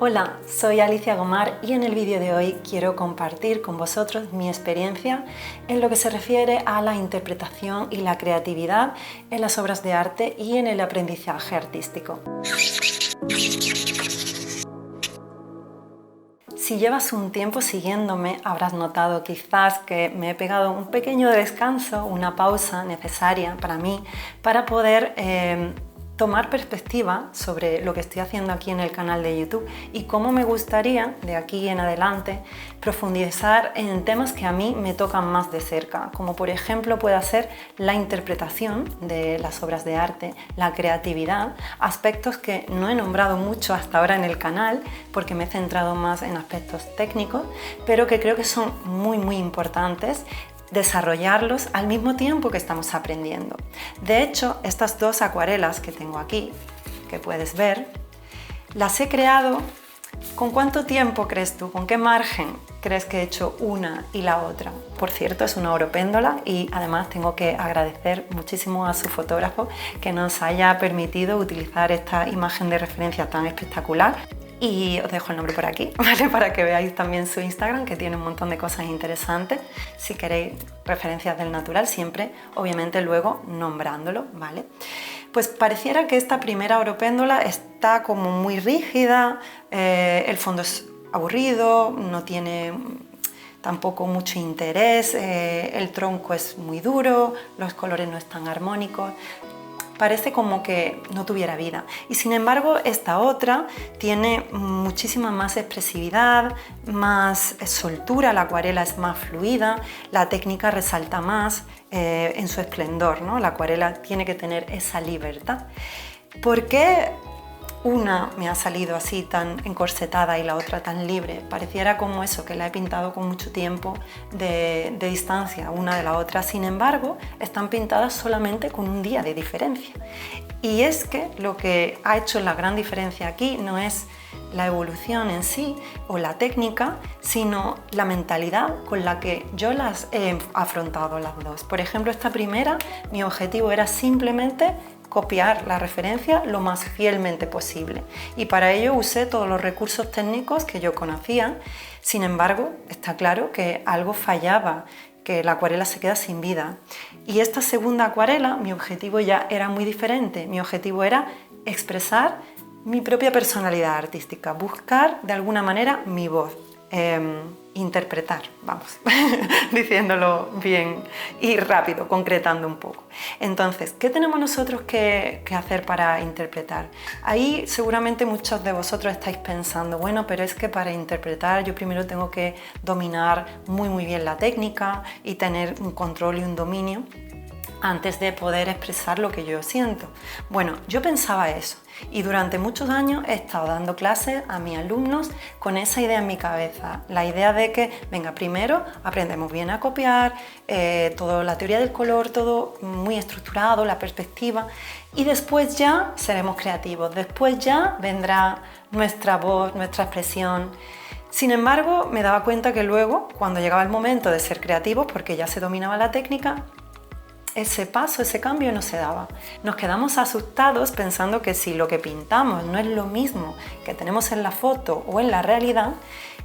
Hola, soy Alicia Gomar y en el vídeo de hoy quiero compartir con vosotros mi experiencia en lo que se refiere a la interpretación y la creatividad en las obras de arte y en el aprendizaje artístico. Si llevas un tiempo siguiéndome, habrás notado quizás que me he pegado un pequeño descanso, una pausa necesaria para mí, para poder tomar perspectiva sobre lo que estoy haciendo aquí en el canal de YouTube y cómo me gustaría, de aquí en adelante, profundizar en temas que a mí me tocan más de cerca, como por ejemplo puede ser la interpretación de las obras de arte, la creatividad, aspectos que no he nombrado mucho hasta ahora en el canal porque me he centrado más en aspectos técnicos, pero que creo que son muy importantes desarrollarlos al mismo tiempo que estamos aprendiendo. De hecho, estas dos acuarelas que tengo aquí, que puedes ver, las he creado. ¿Con cuánto tiempo crees tú? ¿Con qué margen crees que he hecho una y la otra? Por cierto, es una oropéndola y además tengo que agradecer muchísimo a su fotógrafo que nos haya permitido utilizar esta imagen de referencia tan espectacular. Y os dejo el nombre por aquí, ¿vale? Para que veáis también su Instagram, que tiene un montón de cosas interesantes. Si queréis referencias del natural, siempre, obviamente, luego nombrándolo, ¿vale? Pues pareciera que esta primera oropéndola está como muy rígida, el fondo es aburrido, no tiene tampoco mucho interés, el tronco es muy duro, los colores no están armónicos. Parece como que no tuviera vida. Y sin embargo, esta otra tiene muchísima más expresividad, más soltura, la acuarela es más fluida, la técnica resalta más en su esplendor, ¿no? La acuarela tiene que tener esa libertad. ¿Por qué una me ha salido así tan encorsetada y la otra tan libre? Pareciera como eso, que la he pintado con mucho tiempo de distancia una de la otra. Sin embargo, están pintadas solamente con un día de diferencia. Y es que lo que ha hecho la gran diferencia aquí no es la evolución en sí o la técnica, sino la mentalidad con la que yo las he afrontado las dos. Por ejemplo, esta primera, mi objetivo era simplemente copiar la referencia lo más fielmente posible y para ello usé todos los recursos técnicos que yo conocía. Sin embargo, está claro que algo fallaba, que la acuarela se queda sin vida. Y esta segunda acuarela, mi objetivo ya era muy diferente. Mi objetivo era expresar mi propia personalidad artística, buscar de alguna manera mi voz. Interpretar, vamos, diciéndolo bien y rápido, concretando un poco. Entonces, ¿qué tenemos nosotros que hacer para interpretar? Ahí seguramente muchos de vosotros estáis pensando, bueno, pero es que para interpretar yo primero tengo que dominar muy bien la técnica y tener un control y un dominio antes de poder expresar lo que yo siento. Bueno, yo pensaba eso y durante muchos años he estado dando clases a mis alumnos con esa idea en mi cabeza, la idea de que, venga, primero aprendemos bien a copiar, toda la teoría del color, todo muy estructurado, la perspectiva, y después ya seremos creativos, después ya vendrá nuestra voz, nuestra expresión. Sin embargo, me daba cuenta que luego, cuando llegaba el momento de ser creativos, porque ya se dominaba la técnica, ese paso, ese cambio no se daba. Nos quedamos asustados pensando que si lo que pintamos no es lo mismo que tenemos en la foto o en la realidad,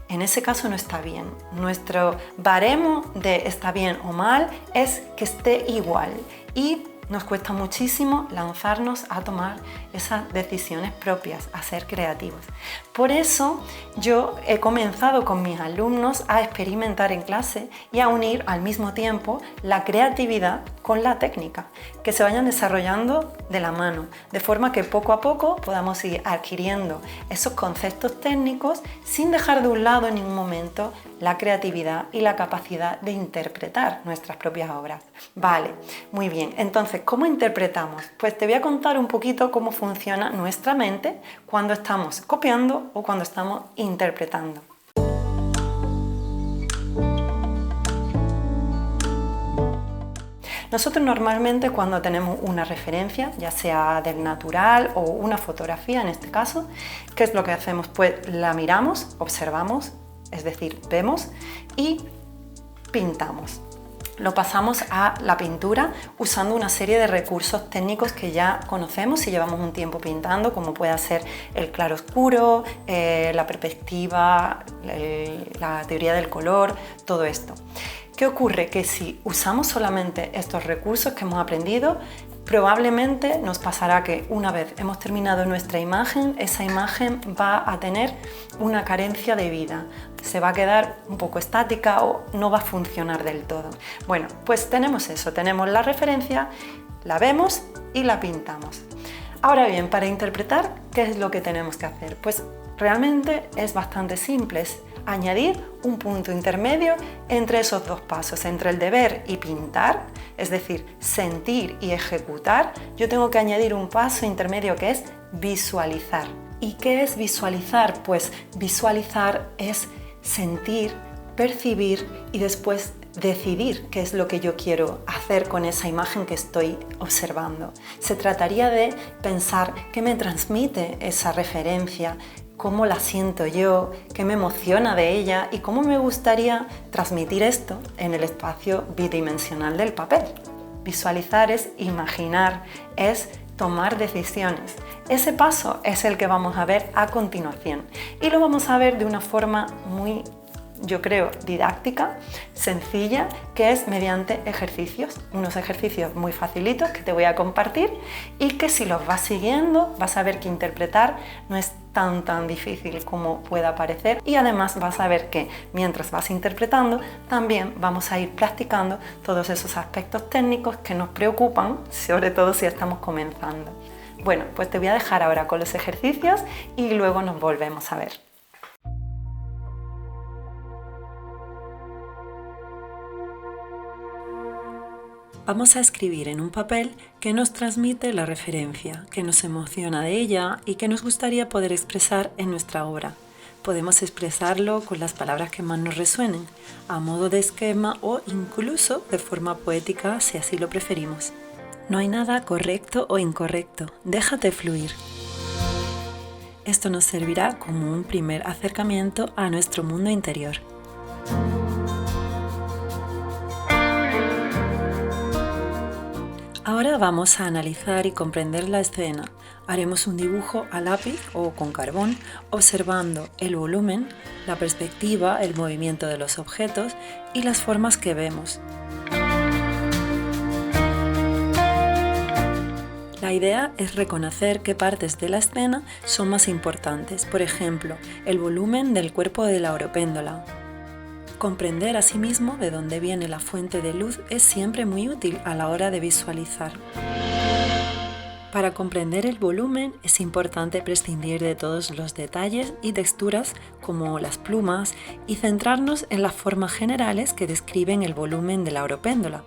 en ese caso no está bien. Nuestro baremo de está bien o mal es que esté igual y nos cuesta muchísimo lanzarnos a tomar esas decisiones propias, a ser creativos. Por eso yo he comenzado con mis alumnos a experimentar en clase y a unir al mismo tiempo la creatividad con la técnica, que se vayan desarrollando de la mano, de forma que poco a poco podamos ir adquiriendo esos conceptos técnicos sin dejar de un lado en ningún momento la creatividad y la capacidad de interpretar nuestras propias obras. Vale, muy bien. Entonces, ¿cómo interpretamos? Pues te voy a contar un poquito cómo funciona nuestra mente cuando estamos copiando o cuando estamos interpretando. Nosotros normalmente cuando tenemos una referencia, ya sea del natural o una fotografía en este caso, ¿qué es lo que hacemos? Pues la miramos, observamos, es decir, vemos y pintamos. lo pasamos a la pintura usando una serie de recursos técnicos que ya conocemos si llevamos un tiempo pintando, como puede ser el claroscuro, la perspectiva, la teoría del color, todo esto. ¿Qué ocurre? Que si usamos solamente estos recursos que hemos aprendido, probablemente nos pasará que una vez hemos terminado nuestra imagen, esa imagen va a tener una carencia de vida, se va a quedar un poco estática o no va a funcionar del todo. Bueno, pues tenemos eso, tenemos la referencia, la vemos y la pintamos. Ahora bien, para interpretar, ¿qué es lo que tenemos que hacer? Pues realmente es bastante simple, es añadir un punto intermedio entre esos dos pasos, entre el de ver y pintar, es decir, sentir y ejecutar. Yo tengo que añadir un paso intermedio que es visualizar. ¿Y qué es visualizar? Pues visualizar es sentir, percibir y después decidir qué es lo que yo quiero hacer con esa imagen que estoy observando. Se trataría de pensar qué me transmite esa referencia, cómo la siento yo, qué me emociona de ella y cómo me gustaría transmitir esto en el espacio bidimensional del papel. Visualizar es imaginar, es tomar decisiones. Ese paso es el que vamos a ver a continuación y lo vamos a ver de una forma muy, yo creo, didáctica, sencilla, que es mediante ejercicios, unos ejercicios muy facilitos que te voy a compartir y que si los vas siguiendo vas a ver que interpretar no es tan difícil como pueda parecer y además vas a ver que mientras vas interpretando también vamos a ir practicando todos esos aspectos técnicos que nos preocupan, sobre todo si estamos comenzando. Bueno, pues te voy a dejar ahora con los ejercicios y luego nos volvemos a ver. Vamos a escribir en un papel que nos transmite la referencia, que nos emociona de ella y que nos gustaría poder expresar en nuestra obra. Podemos expresarlo con las palabras que más nos resuenen, a modo de esquema o incluso de forma poética si así lo preferimos. No hay nada correcto o incorrecto, déjate fluir. Esto nos servirá como un primer acercamiento a nuestro mundo interior. Ahora vamos a analizar y comprender la escena. Haremos un dibujo a lápiz o con carbón, observando el volumen, la perspectiva, el movimiento de los objetos y las formas que vemos. La idea es reconocer qué partes de la escena son más importantes, por ejemplo, el volumen del cuerpo de la oropéndola. Comprender asimismo de dónde viene la fuente de luz es siempre muy útil a la hora de visualizar. Para comprender el volumen es importante prescindir de todos los detalles y texturas como las plumas y centrarnos en las formas generales que describen el volumen de la oropéndola.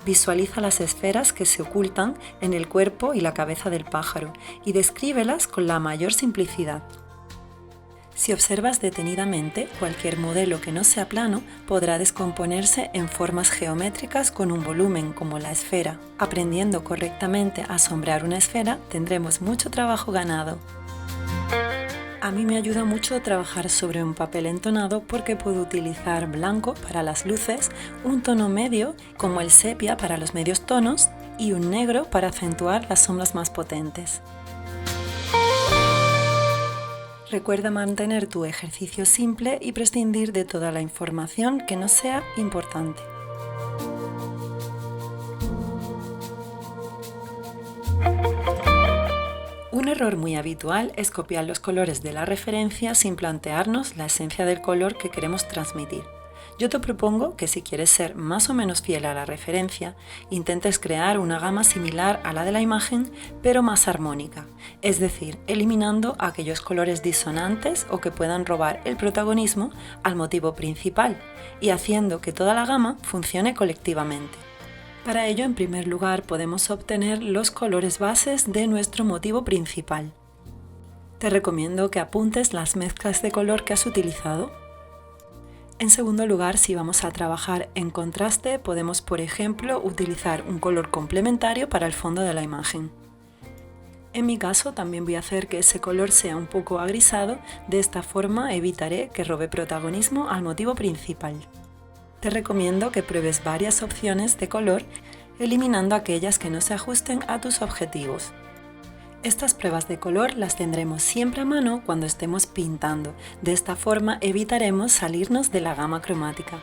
Visualiza las esferas que se ocultan en el cuerpo y la cabeza del pájaro y descríbelas con la mayor simplicidad. Si observas detenidamente, cualquier modelo que no sea plano podrá descomponerse en formas geométricas con un volumen como la esfera. Aprendiendo correctamente a sombrear una esfera, tendremos mucho trabajo ganado. A mí me ayuda mucho trabajar sobre un papel entonado porque puedo utilizar blanco para las luces, un tono medio como el sepia para los medios tonos y un negro para acentuar las sombras más potentes. Recuerda mantener tu ejercicio simple y prescindir de toda la información que no sea importante. Un error muy habitual es copiar los colores de la referencia sin plantearnos la esencia del color que queremos transmitir. Yo te propongo que si quieres ser más o menos fiel a la referencia, intentes crear una gama similar a la de la imagen, pero más armónica, es decir, eliminando aquellos colores disonantes o que puedan robar el protagonismo al motivo principal y haciendo que toda la gama funcione colectivamente. Para ello, en primer lugar, podemos obtener los colores bases de nuestro motivo principal. Te recomiendo que apuntes las mezclas de color que has utilizado. En segundo lugar, si vamos a trabajar en contraste, podemos, por ejemplo, utilizar un color complementario para el fondo de la imagen. En mi caso, también voy a hacer que ese color sea un poco agrisado, de esta forma evitaré que robe protagonismo al motivo principal. Te recomiendo que pruebes varias opciones de color, eliminando aquellas que no se ajusten a tus objetivos. Estas pruebas de color las tendremos siempre a mano cuando estemos pintando. De esta forma evitaremos salirnos de la gama cromática.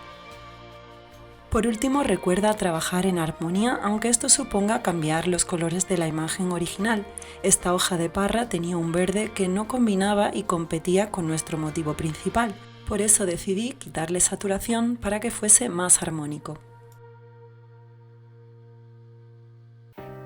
Por último, recuerda trabajar en armonía, aunque esto suponga cambiar los colores de la imagen original. Esta hoja de parra tenía un verde que no combinaba y competía con nuestro motivo principal. Por eso decidí quitarle saturación para que fuese más armónico.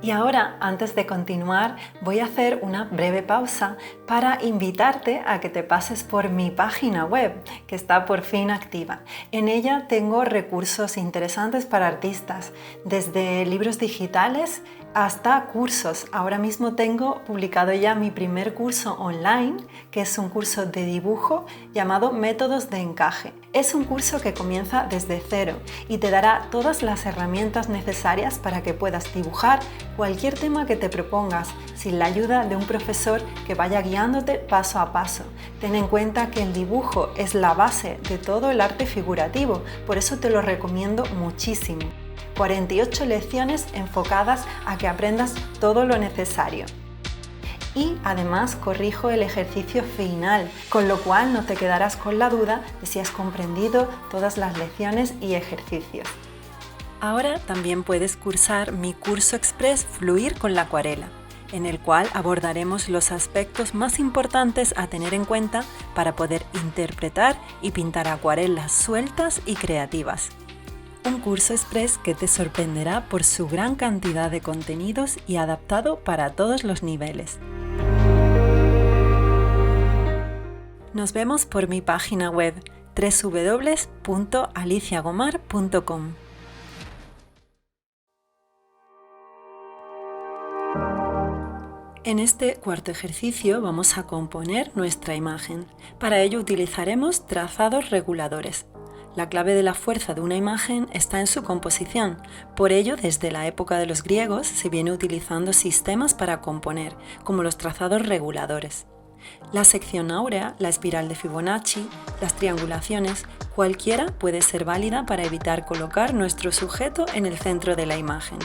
Y ahora, antes de continuar, voy a hacer una breve pausa para invitarte a que te pases por mi página web, que está por fin activa. En ella tengo recursos interesantes para artistas, desde libros digitales hasta cursos. Ahora mismo tengo publicado ya mi primer curso online, que es un curso de dibujo llamado Métodos de Encaje. Es un curso que comienza desde cero y te dará todas las herramientas necesarias para que puedas dibujar cualquier tema que te propongas, sin la ayuda de un profesor que vaya guiándote paso a paso. Ten en cuenta que el dibujo es la base de todo el arte figurativo, por eso te lo recomiendo muchísimo. 48 lecciones enfocadas a que aprendas todo lo necesario. Y además corrijo el ejercicio final, con lo cual no te quedarás con la duda de si has comprendido todas las lecciones y ejercicios. Ahora también puedes cursar mi curso express Fluir con la acuarela, en el cual abordaremos los aspectos más importantes a tener en cuenta para poder interpretar y pintar acuarelas sueltas y creativas. Un curso express que te sorprenderá por su gran cantidad de contenidos y adaptado para todos los niveles. Nos vemos por mi página web www.aliciagomar.com. En este cuarto ejercicio vamos a componer nuestra imagen. Para ello utilizaremos trazados reguladores. La clave de la fuerza de una imagen está en su composición. Por ello, desde la época de los griegos se viene utilizando sistemas para componer, como los trazados reguladores. La sección áurea, la espiral de Fibonacci, las triangulaciones, cualquiera puede ser válida para evitar colocar nuestro sujeto en el centro de la imagen.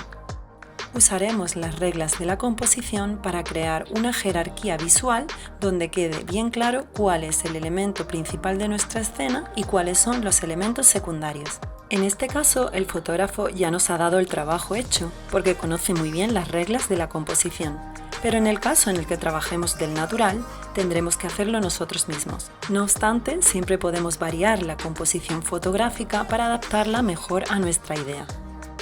Usaremos las reglas de la composición para crear una jerarquía visual donde quede bien claro cuál es el elemento principal de nuestra escena y cuáles son los elementos secundarios. En este caso, el fotógrafo ya nos ha dado el trabajo hecho, porque conoce muy bien las reglas de la composición. Pero en el caso en el que trabajemos del natural, tendremos que hacerlo nosotros mismos. No obstante, siempre podemos variar la composición fotográfica para adaptarla mejor a nuestra idea.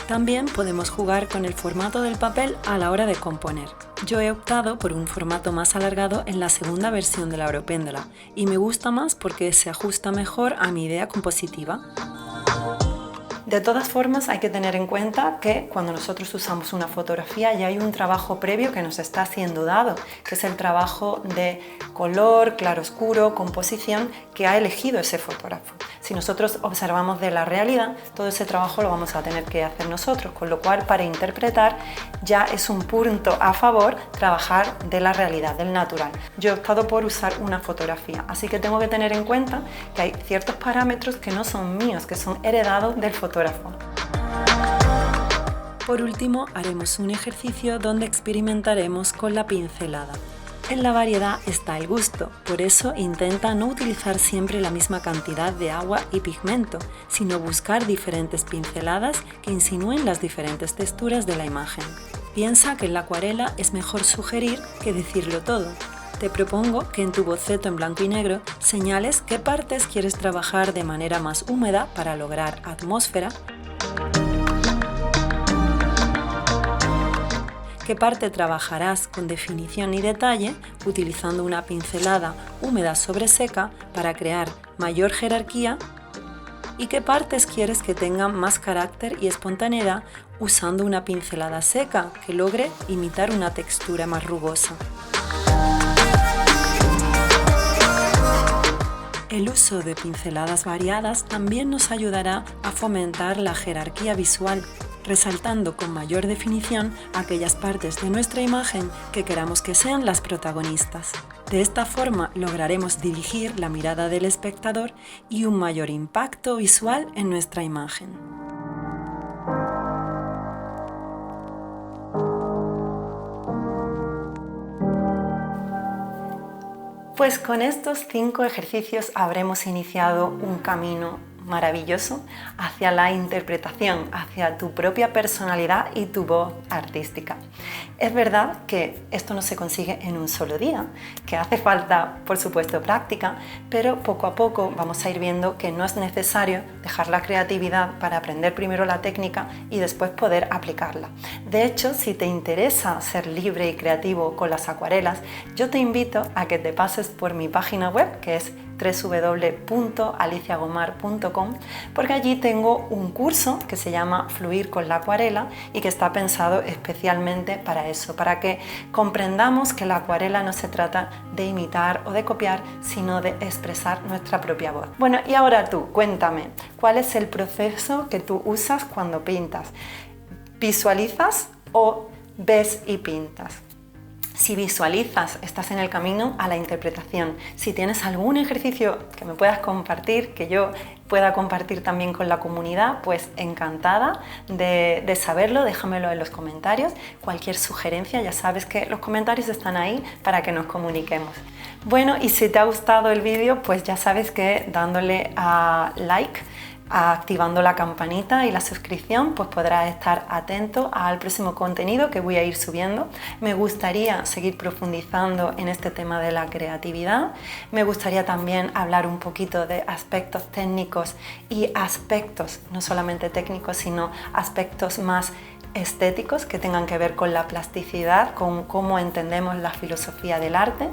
También podemos jugar con el formato del papel a la hora de componer. Yo he optado por un formato más alargado en la segunda versión de la Européndola y me gusta más porque se ajusta mejor a mi idea compositiva. De todas formas, hay que tener en cuenta que cuando nosotros usamos una fotografía ya hay un trabajo previo que nos está siendo dado, que es el trabajo de color, claroscuro, composición que ha elegido ese fotógrafo. Si nosotros observamos de la realidad, todo ese trabajo lo vamos a tener que hacer nosotros, con lo cual para interpretar ya es un punto a favor trabajar de la realidad, del natural. Yo he optado por usar una fotografía, así que tengo que tener en cuenta que hay ciertos parámetros que no son míos, que son heredados del fotógrafo. Por último, haremos un ejercicio donde experimentaremos con la pincelada. En la variedad está el gusto, por eso intenta no utilizar siempre la misma cantidad de agua y pigmento, sino buscar diferentes pinceladas que insinúen las diferentes texturas de la imagen. Piensa que en la acuarela es mejor sugerir que decirlo todo. Te propongo que en tu boceto en blanco y negro señales qué partes quieres trabajar de manera más húmeda para lograr atmósfera, qué parte trabajarás con definición y detalle utilizando una pincelada húmeda sobre seca para crear mayor jerarquía y qué partes quieres que tengan más carácter y espontaneidad usando una pincelada seca que logre imitar una textura más rugosa. El uso de pinceladas variadas también nos ayudará a fomentar la jerarquía visual, resaltando con mayor definición aquellas partes de nuestra imagen que queramos que sean las protagonistas. De esta forma lograremos dirigir la mirada del espectador y un mayor impacto visual en nuestra imagen. Pues con estos 5 ejercicios habremos iniciado un camino maravilloso hacia la interpretación, hacia tu propia personalidad y tu voz artística. Es verdad que esto no se consigue en un solo día, que hace falta, por supuesto, práctica, pero poco a poco vamos a ir viendo que no es necesario dejar la creatividad para aprender primero la técnica y después poder aplicarla. De hecho, si te interesa ser libre y creativo con las acuarelas, yo te invito a que te pases por mi página web, que es www.aliciagomar.com, porque allí tengo un curso que se llama Fluir con la acuarela y que está pensado especialmente para eso, para que comprendamos que la acuarela no se trata de imitar o de copiar, sino de expresar nuestra propia voz. Bueno, y ahora tú, cuéntame, ¿cuál es el proceso que tú usas cuando pintas? ¿Visualizas o ves y pintas? Si visualizas, estás en el camino a la interpretación. Si tienes algún ejercicio que me puedas compartir, que yo pueda compartir también con la comunidad, pues encantada de saberlo, déjamelo en los comentarios. Cualquier sugerencia, ya sabes que los comentarios están ahí para que nos comuniquemos. Bueno, y si te ha gustado el vídeo, pues ya sabes que dándole a like, activando la campanita y la suscripción, pues podrás estar atento al próximo contenido que voy a ir subiendo. Me gustaría seguir profundizando en este tema de la creatividad. Me gustaría también hablar un poquito de aspectos técnicos y aspectos, no solamente técnicos, sino aspectos más estéticos que tengan que ver con la plasticidad, con cómo entendemos la filosofía del arte.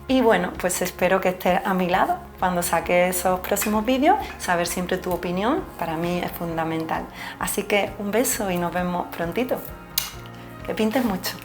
Y bueno, pues espero que estés a mi lado cuando saque esos próximos vídeos. Saber siempre tu opinión para mí es fundamental. Así que un beso y nos vemos prontito. Que pintes mucho.